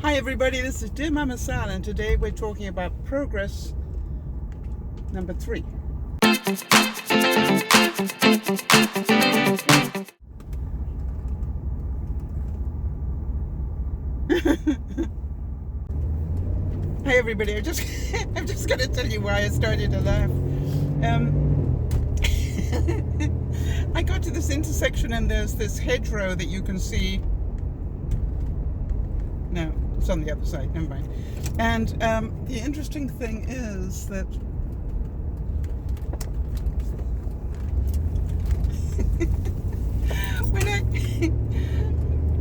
Hi everybody, this is DearMamaSal, and today we're talking about progress number 3. Hi everybody, I'm just going to tell you why I started to laugh. I got to this intersection and there's this hedgerow that you can see. No, it's on the other side, never mind. And the interesting thing is that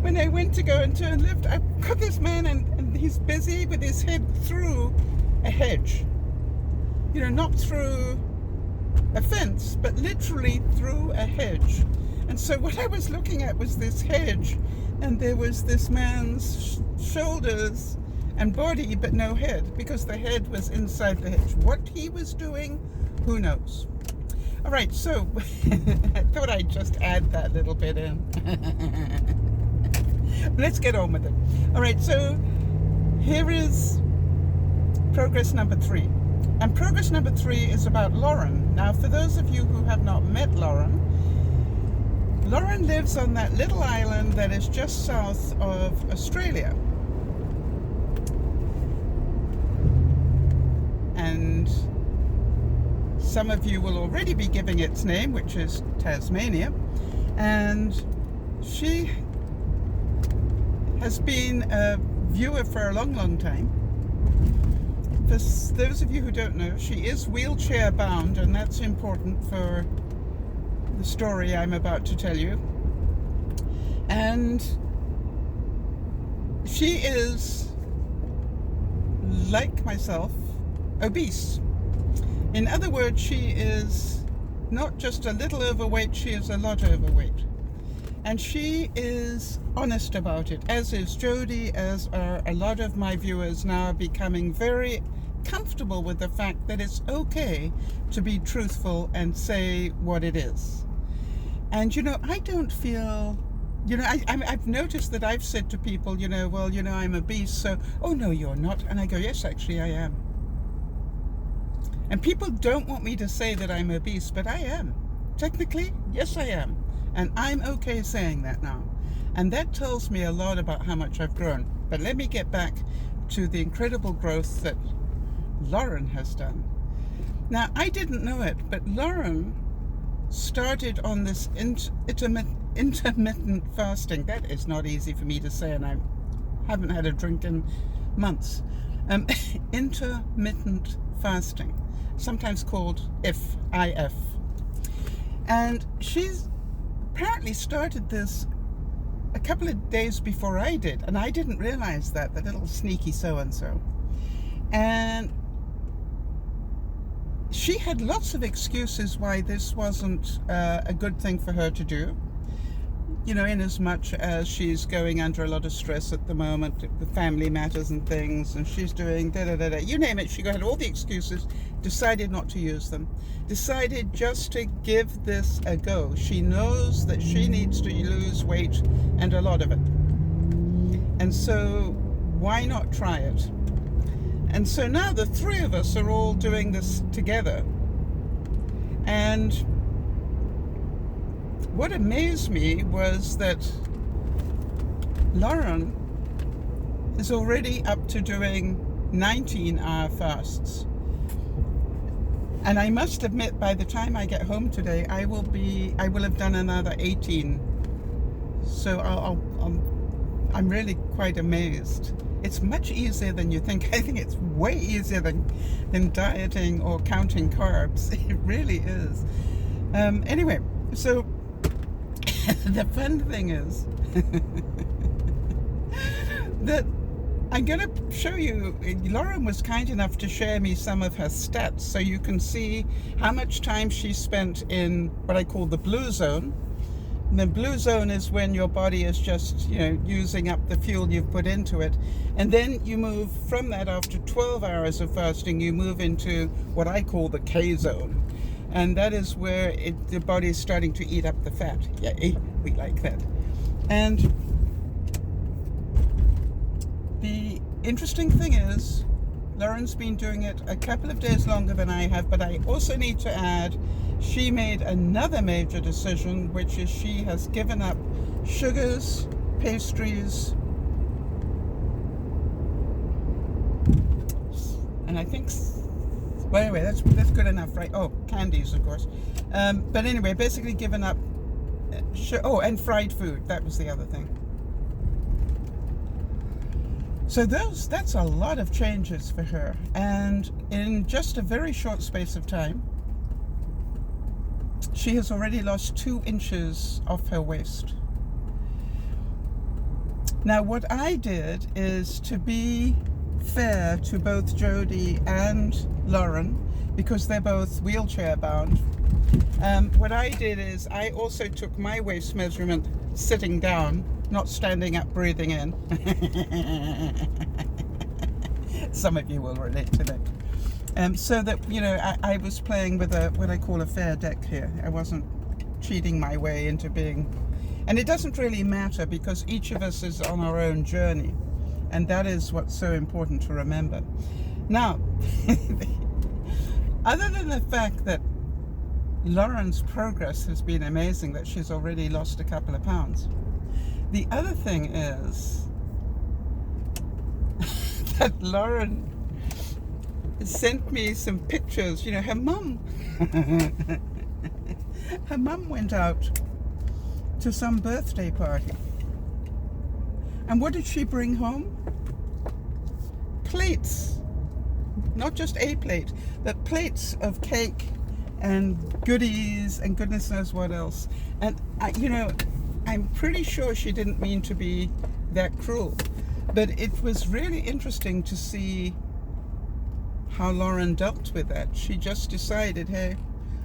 when I went to go and turn left, I got this man and he's busy with his head through a hedge. You know, not through a fence, but literally through a hedge. And so what I was looking at was this hedge, and there was this man's shoulders and body, but no head, because the head was inside the hedge. What he was doing, who knows? All right, so I thought I'd just add that little bit in. Let's get on with it. All right, so here is progress number 3. And progress number 3 is about Lauren. Now, for those of you who have not met Lauren lives on that little island that is just south of Australia. And some of you will already be giving its name, which is Tasmania. And she has been a viewer for a long, long time. For those of you who don't know, she is wheelchair bound, and that's important for the story I'm about to tell you. And she is, like myself, obese. In other words, she is not just a little overweight, she is a lot overweight. And she is honest about it, as is Jody, as are a lot of my viewers now becoming very comfortable with the fact that it's okay to be truthful and say what it is. And, you know, I don't feel, you know, I've noticed that I've said to people, you know, well, you know, I'm obese, so, oh, no, you're not. And I go, yes, actually, I am. And people don't want me to say that I'm obese, but I am. Technically, yes, I am. And I'm okay saying that now. And that tells me a lot about how much I've grown. But let me get back to the incredible growth that Lauren has done. Now, I didn't know it, but Lauren started on this intermittent fasting. That is not easy for me to say, and I haven't had a drink in months. Intermittent fasting, sometimes called IF. And she's apparently started this a couple of days before I did, and I didn't realize that, the little sneaky so-and-so. And she had lots of excuses why this wasn't a good thing for her to do. You know, in as much as she's going under a lot of stress at the moment, the family matters and things, and she's doing da-da-da-da, you name it, she had all the excuses, decided not to use them, decided just to give this a go. She knows that she needs to lose weight, and a lot of it. And so, why not try it? And so now the three of us are all doing this together. And what amazed me was that Lauren is already up to doing 19-hour fasts. And I must admit, by the time I get home today, I will have done another 18. So I'm really quite amazed. It's much easier than you think. I think it's way easier than dieting or counting carbs. It really is. Anyway, so the fun thing is that I'm going to show you, Lauren was kind enough to share me some of her stats so you can see how much time she spent in what I call the blue zone. And the blue zone is when your body is just, you know, using up the fuel you've put into it. And then you move from that, after 12 hours of fasting, you move into what I call the K zone. And that is where the body is starting to eat up the fat. Yay, we like that. And the interesting thing is, Lauren's been doing it a couple of days longer than I have, but I also need to add, she made another major decision, which is she has given up sugars, pastries, and I think, well, anyway, that's good enough, right? Oh, candies, of course. But anyway, basically given up, and fried food. That was the other thing. So that's a lot of changes for her. And in just a very short space of time, she has already lost 2 inches off her waist. Now, what I did is, to be fair to both Jody and Lauren, because they're both wheelchair bound, what I did is I also took my waist measurement sitting down, not standing up breathing in. Some of you will relate to that. So that, you know, I was playing with what I call a fair deck here. I wasn't cheating my way into being, and it doesn't really matter because each of us is on our own journey, and that is what's so important to remember. Now, other than the fact that Lauren's progress has been amazing, that she's already lost a couple of pounds, the other thing is that Lauren sent me some pictures. You know, her mum went out to some birthday party, and what did she bring home? Plates. Not just a plate, but plates of cake and goodies and goodness knows what else. And you know, I'm pretty sure she didn't mean to be that cruel, but it was really interesting to see how Lauren dealt with that. She just decided, hey,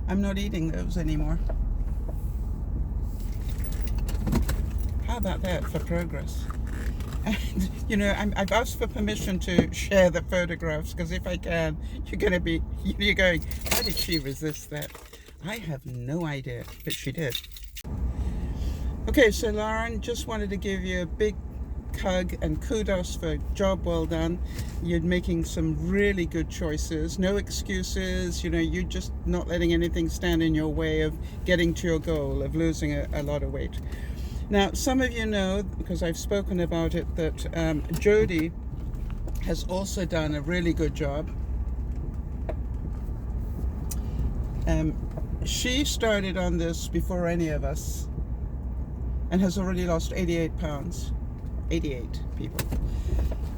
I'm not eating those anymore. How about that for progress? And, you know, I've asked for permission to share the photographs, because if I can, you're going, how did she resist that? I have no idea, but she did. Okay, so Lauren, just wanted to give you a big hug and kudos for a job well done. You're making some really good choices, no excuses. You know, you're just not letting anything stand in your way of getting to your goal of losing a lot of weight. Now, some of you know, because I've spoken about it, that Jody has also done a really good job. She started on this before any of us and has already lost 88 pounds. 88 people.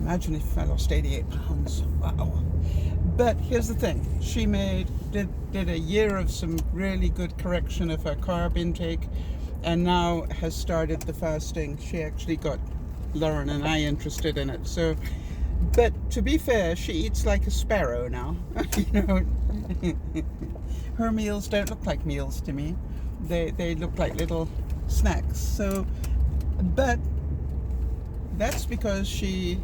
Imagine if I lost 88 pounds. Wow. But here's the thing. She did a year of some really good correction of her carb intake, and now has started the fasting. She actually got Lauren and I interested in it. So, but to be fair, she eats like a sparrow now. You know, her meals don't look like meals to me. They look like little snacks. So, but that's because she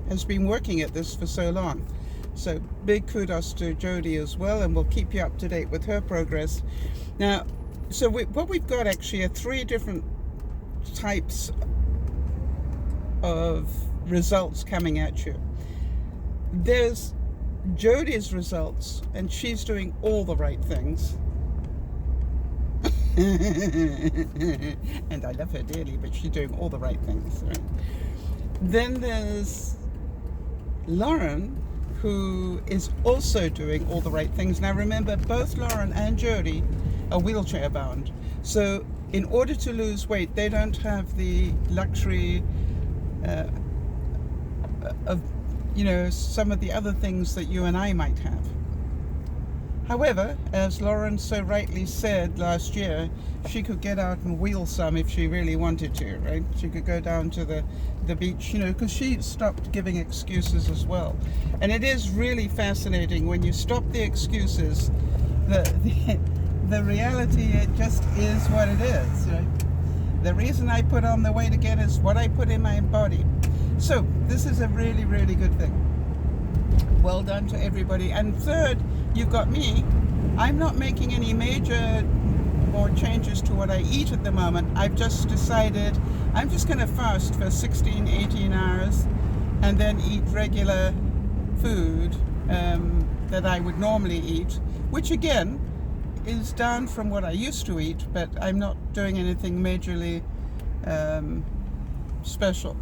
has been working at this for so long. So big kudos to Jody as well, and we'll keep you up to date with her progress. Now, so what we've got actually are 3 different types of results coming at you. There's Jody's results, and she's doing all the right things. And I love her dearly, but she's doing all the right things, right? Then there's Lauren, who is also doing all the right things. Now remember, both Lauren and Jody are wheelchair bound. So in order to lose weight, they don't have the luxury of, you know, some of the other things that you and I might have. However, as Lauren so rightly said last year, she could get out and wheel some if she really wanted to, right? She could go down to the beach, you know, because she stopped giving excuses as well. And it is really fascinating when you stop the excuses, the reality, it just is what it is, right? The reason I put on the weight again is what I put in my body. So this is a really, really good thing. Well done to everybody. And third, you've got me. I'm not making any major more changes to what I eat at the moment. I've just decided I'm just going to fast for 16, 18 hours and then eat regular food that I would normally eat, which again is down from what I used to eat, but I'm not doing anything majorly special.